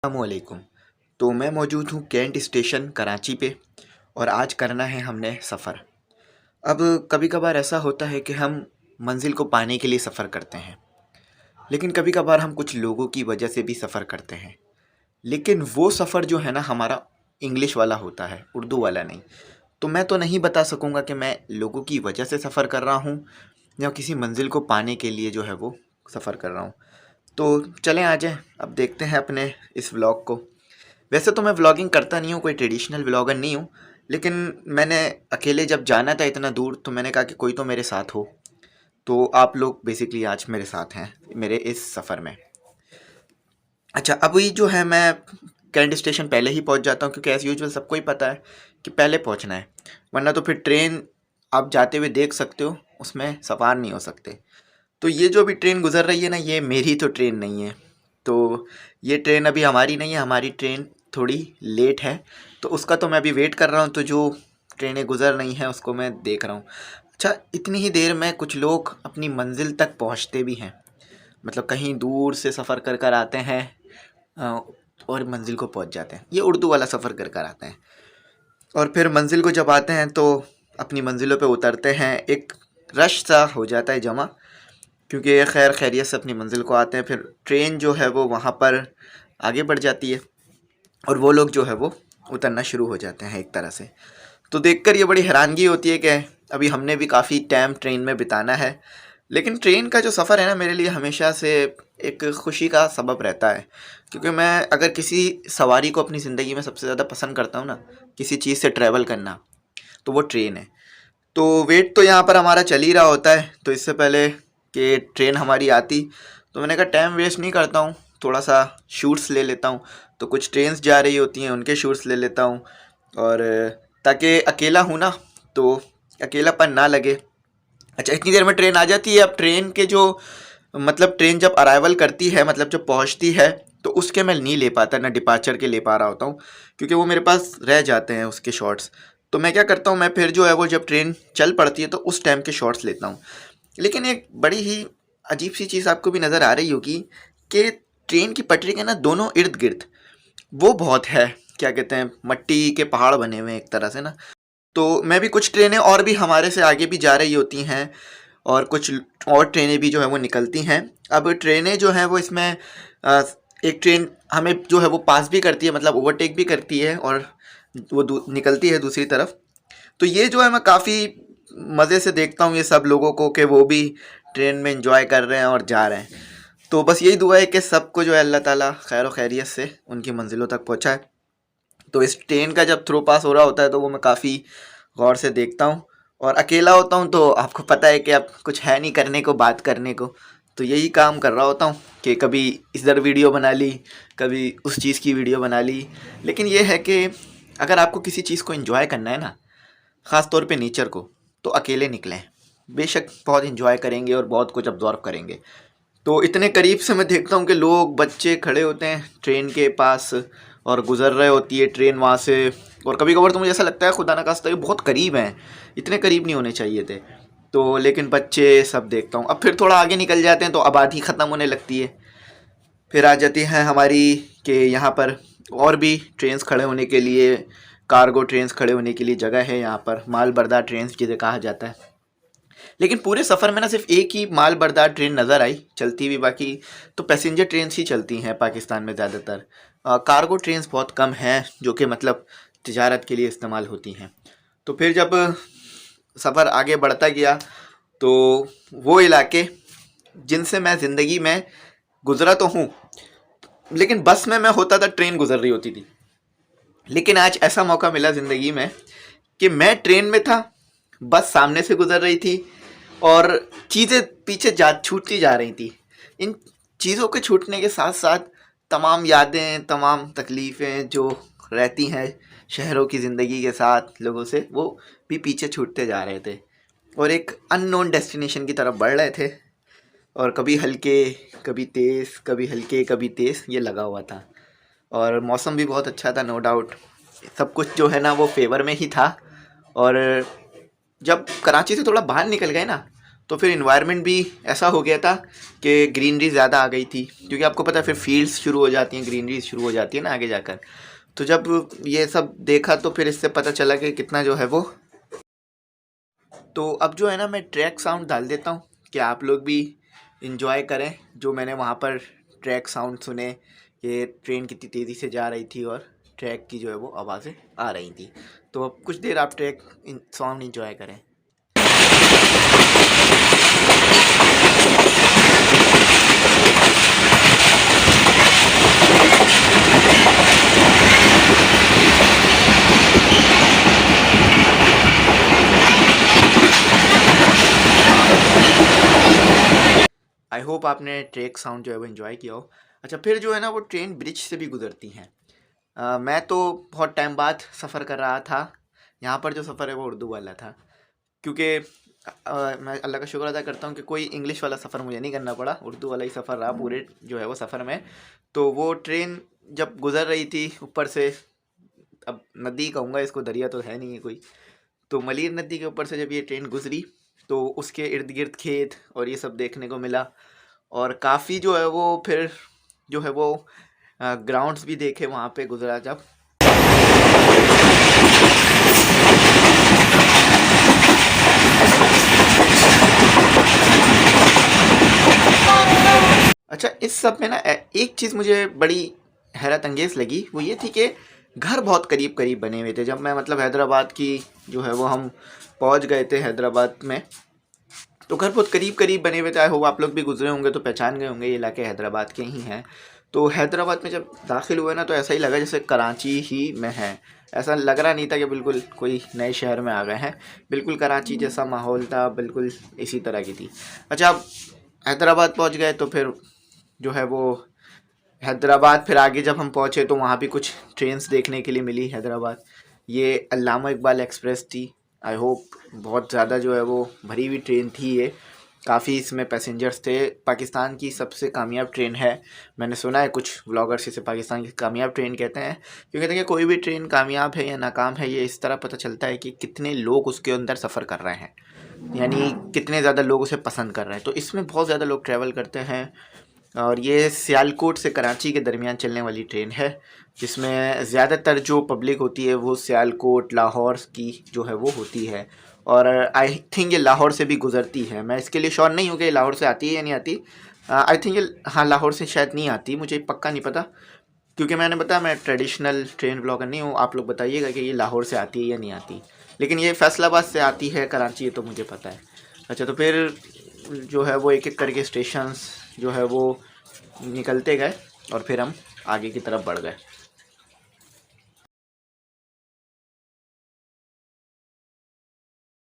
अस्सलामुअलैकुम। तो मैं मौजूद हूँ कैंट स्टेशन कराची पे और आज करना है हमने सफ़र। अब कभी कभार ऐसा होता है कि हम मंजिल को पाने के लिए सफ़र करते हैं, लेकिन कभी कभार हम कुछ लोगों की वजह से भी सफ़र करते हैं। लेकिन वो सफ़र जो है ना हमारा इंग्लिश वाला होता है, उर्दू वाला नहीं। तो मैं तो नहीं बता सकूँगा कि मैं लोगों की वजह से सफ़र कर रहा हूँ या किसी मंजिल को पाने के लिए जो है वो सफ़र कर रहा हूँ। तो चलें आ जाएं, अब देखते हैं अपने इस व्लॉग को। वैसे तो मैं व्लॉगिंग करता नहीं हूँ, कोई ट्रेडिशनल व्लॉगर नहीं हूँ, लेकिन मैंने अकेले जब जाना था इतना दूर तो मैंने कहा कि कोई तो मेरे साथ हो। तो आप लोग बेसिकली आज मेरे साथ हैं मेरे इस सफ़र में। अच्छा, अभी जो है मैं कैंट स्टेशन पहले ही पहुँच जाता हूँ, क्योंकि एज़ यूजुअल सबको ही पता है कि पहले पहुँचना है, वरना तो फिर ट्रेन आप जाते हुए देख सकते हो, उसमें सवार नहीं हो सकते। तो ये जो अभी ट्रेन गुज़र रही है ना, ये मेरी तो ट्रेन नहीं है। तो ये ट्रेन अभी हमारी नहीं है, हमारी ट्रेन थोड़ी लेट है, तो उसका तो मैं अभी वेट कर रहा हूँ। तो जो ट्रेनें गुज़र रही हैं उसको मैं देख रहा हूँ। अच्छा, इतनी ही देर में कुछ लोग अपनी मंजिल तक पहुँचते भी हैं, मतलब कहीं दूर से सफ़र कर कर आते हैं अ, और मंजिल को पहुँच जाते हैं। ये उर्दू वाला सफ़र कर कर आते हैं और फिर मंजिल को जब आते हैं तो अपनी मंजिलों पे उतरते हैं। एक रश सा हो जाता है जमा, क्योंकि ये खैर खैरियत से अपनी मंजिल को आते हैं। फिर ट्रेन जो है वो वहाँ पर आगे बढ़ जाती है और वो लोग जो है वो उतरना शुरू हो जाते हैं एक तरह से। तो देखकर ये बड़ी हैरानगी होती है कि अभी हमने भी काफ़ी टाइम ट्रेन में बिताना है। लेकिन ट्रेन का जो सफ़र है ना, मेरे लिए हमेशा से एक ख़ुशी का सबब रहता है, क्योंकि मैं अगर किसी सवारी को अपनी ज़िंदगी में सबसे ज़्यादा पसंद करता हूँ ना, किसी चीज़ से ट्रैवल करना, तो वो ट्रेन है। तो वेट तो यहाँ पर हमारा चल ही रहा होता है। तो इससे पहले कि ट्रेन हमारी आती, तो मैंने कहा टाइम वेस्ट नहीं करता हूँ, थोड़ा सा शूट्स ले लेता हूँ। तो कुछ ट्रेन्स जा रही होती हैं, उनके शूट्स ले लेता हूँ, और ताकि अकेला हूँ ना, तो अकेलापन ना लगे। अच्छा, इतनी देर में ट्रेन आ जाती है। अब ट्रेन के जो मतलब ट्रेन जब अराइवल करती है, मतलब जब पहुँचती है, तो उसके मैं नहीं ले पाता, ना डिपार्चर के ले पा रहा होता हूँ, क्योंकि वो मेरे पास रह जाते हैं उसके शॉट्स। तो मैं क्या करता हूँ, मैं फिर जो है वो जब ट्रेन चल पड़ती है तो उस टाइम के शॉट्स लेता हूँ। लेकिन एक बड़ी ही अजीब सी चीज़ आपको भी नज़र आ रही होगी कि ट्रेन की पटरी के ना दोनों इर्द गिर्द वो बहुत है, क्या कहते हैं, मट्टी के पहाड़ बने हुए हैं एक तरह से ना। तो मैं भी कुछ ट्रेनें और भी हमारे से आगे भी जा रही होती हैं, और कुछ और ट्रेनें भी जो है वो निकलती हैं। अब ट्रेनें जो हैं वो इसमें अ, एक ट्रेन हमें जो है वो पास भी करती है, मतलब ओवरटेक भी करती है, और वो निकलती है दूसरी तरफ। तो ये जो है मैं काफ़ी मज़े से देखता हूँ ये सब लोगों को कि वो भी ट्रेन में एंजॉय कर रहे हैं और जा रहे हैं। तो बस यही दुआ है कि सबको जो है अल्लाह ताला खैर व खैरियत से उनकी मंजिलों तक पहुँचाए। तो इस ट्रेन का जब थ्रो पास हो रहा होता है तो वो मैं काफ़ी गौर से देखता हूँ, और अकेला होता हूँ तो आपको पता है कि अब कुछ है नहीं करने को, बात करने को। तो यही काम कर रहा होता हूँ कि कभी इधर वीडियो बना ली, कभी उस चीज़ की वीडियो बना ली। लेकिन ये है कि अगर आपको किसी चीज़ को एंजॉय करना है ना, ख़ास तौर पे नेचर को, तो अकेले निकलें। बेशक बहुत एंजॉय करेंगे और बहुत कुछ ऑब्जॉर्व करेंगे। तो इतने करीब से मैं देखता हूँ कि लोग, बच्चे खड़े होते हैं ट्रेन के पास और गुज़र रहे होती है ट्रेन वहाँ से। और कभी कभार तो मुझे ऐसा लगता है खुदा ना खास्ता ये बहुत करीब हैं, इतने करीब नहीं होने चाहिए थे। तो लेकिन बच्चे सब देखता हूँ। अब फिर थोड़ा आगे निकल जाते हैं तो आबादी ख़त्म होने लगती है। फिर आ जाती हैं हमारी कि यहाँ पर और भी ट्रेन्स खड़े होने के लिए, कार्गो ट्रेन्स खड़े होने के लिए जगह है यहाँ पर, माल बरदार ट्रेन्स जिसे कहा जाता है। लेकिन पूरे सफ़र में ना सिर्फ एक ही माल बरदार ट्रेन नज़र आई चलती हुई, बाकी तो पैसेंजर ट्रेन्स ही चलती हैं पाकिस्तान में ज़्यादातर। कार्गो ट्रेन्स बहुत कम हैं जो कि मतलब तिजारत के लिए इस्तेमाल होती हैं। तो फिर जब सफ़र आगे बढ़ता गया तो वो इलाके जिनसे मैं ज़िंदगी में गुज़रा तो हूँ, लेकिन बस में मैं होता था, ट्रेन गुज़र रही होती थी। लेकिन आज ऐसा मौका मिला ज़िंदगी में कि मैं ट्रेन में था, बस सामने से गुज़र रही थी और चीज़ें पीछे जा छूटती जा रही थी। इन चीज़ों के छूटने के साथ साथ तमाम यादें, तमाम तकलीफ़ें जो रहती हैं शहरों की ज़िंदगी के साथ लोगों से, वो भी पीछे छूटते जा रहे थे और एक अननोन डेस्टिनेशन की तरफ बढ़ रहे थे। और कभी हल्के, कभी तेज़, कभी हल्के, कभी तेज़, ये लगा हुआ था। और मौसम भी बहुत अच्छा था, नो डाउट। सब कुछ जो है ना वो फेवर में ही था। और जब कराची से थोड़ा बाहर निकल गए ना, तो फिर इन्वायरमेंट भी ऐसा हो गया था कि ग्रीनरी ज़्यादा आ गई थी, क्योंकि आपको पता है फिर फील्ड्स शुरू हो जाती हैं, ग्रीनरी शुरू हो जाती है ना आगे जाकर। तो जब ये सब देखा तो फिर इससे पता चला कि कितना जो है वो। तो अब जो है ना मैं ट्रैक साउंड डाल देता हूँ कि आप लोग भी इंजॉय करें। जो मैंने वहाँ पर ट्रैक साउंड सुने, ये ट्रेन कितनी तेज़ी से जा रही थी और ट्रैक की जो है वो आवाज़ें आ रही थी। तो अब कुछ देर आप ट्रैक साउंड इंजॉय करें। आई होप आपने ट्रैक साउंड जो है वो इन्जॉय किया हो। अच्छा, फिर जो है ना वो ट्रेन ब्रिज से भी गुजरती हैं। मैं तो बहुत टाइम बाद सफ़र कर रहा था। यहाँ पर जो सफ़र है वो उर्दू वाला था, क्योंकि मैं अल्लाह का शुक्र अदा करता हूँ कि कोई इंग्लिश वाला सफ़र मुझे नहीं करना पड़ा, उर्दू वाला ही सफ़र रहा पूरे जो है वो सफ़र में। तो वो ट्रेन जब गुज़र रही थी ऊपर से, अब नदी कहूँगा इसको, दरिया तो है नहीं है कोई, तो मलीर नदी के ऊपर से जब ये ट्रेन गुज़री तो उसके इर्द गिर्द खेत और ये सब देखने को मिला। और काफ़ी जो है वो फिर जो है वो ग्राउंड्स भी देखे वहाँ पे गुज़रा जब। अच्छा, इस सब में ना एक चीज़ मुझे बड़ी हैरत अंगेज़ लगी, वो ये थी कि घर बहुत करीब करीब बने हुए थे। जब मैं मतलब हैदराबाद की जो है वो हम पहुंच गए थे हैदराबाद में, तो घर बहुत करीब करीब बने हुए थे। हो आप लोग भी गुजरे होंगे तो पहचान गए होंगे, ये इलाके हैदराबाद के ही हैं। तो हैदराबाद में जब दाखिल हुए ना तो ऐसा ही लगा जैसे कराची ही में है। ऐसा लग रहा नहीं था कि बिल्कुल कोई नए शहर में आ गए हैं, बिल्कुल कराची जैसा माहौल था, बिल्कुल इसी तरह की थी। अच्छा, अब हैदराबाद पहुंच गए तो फिर जो है वो हैदराबाद, फिर आगे जब हम पहुंचे तो वहाँ भी कुछ ट्रेन्स देखने के लिए मिली हैदराबाद। ये अल्लामा इकबाल एक्सप्रेस थी। आई होप बहुत ज़्यादा जो है वो भरी हुई ट्रेन थी ये, काफ़ी इसमें पैसेंजर्स थे। पाकिस्तान की सबसे कामयाब ट्रेन है, मैंने सुना है कुछ व्लॉगर्स इसे पाकिस्तान की कामयाब ट्रेन कहते हैं। क्योंकि देखिए कोई भी ट्रेन कामयाब है या नाकाम है ये इस तरह पता चलता है कि कितने लोग उसके अंदर सफ़र कर रहे हैं, यानी कितने ज़्यादा लोग उसे पसंद कर रहे हैं। तो इसमें बहुत ज़्यादा लोग ट्रैवल करते हैं। और ये सियालकोट से कराची के दरमियान चलने वाली ट्रेन है, जिसमें ज़्यादातर जो पब्लिक होती है वो सियालकोट लाहौर की जो है वो होती है। और आई थिंक ये लाहौर से भी गुज़रती है। मैं इसके लिए श्योर नहीं हूँ कि ये लाहौर से आती है या नहीं आती। आई थिंक ये, हाँ, लाहौर से शायद नहीं आती, मुझे पक्का नहीं पता, क्योंकि मैंने बताया मैं ट्रेडिशनल ट्रेन ब्लॉगर नहीं हूँ। आप लोग बताइएगा कि ये लाहौर से आती है या नहीं आती। लेकिन ये फैसलाबाद से आती है कराची, ये तो मुझे पता है। अच्छा, तो फिर जो है वो एक एक करके स्टेशंस जो है वो निकलते गए और फिर हम आगे की तरफ बढ़ गए।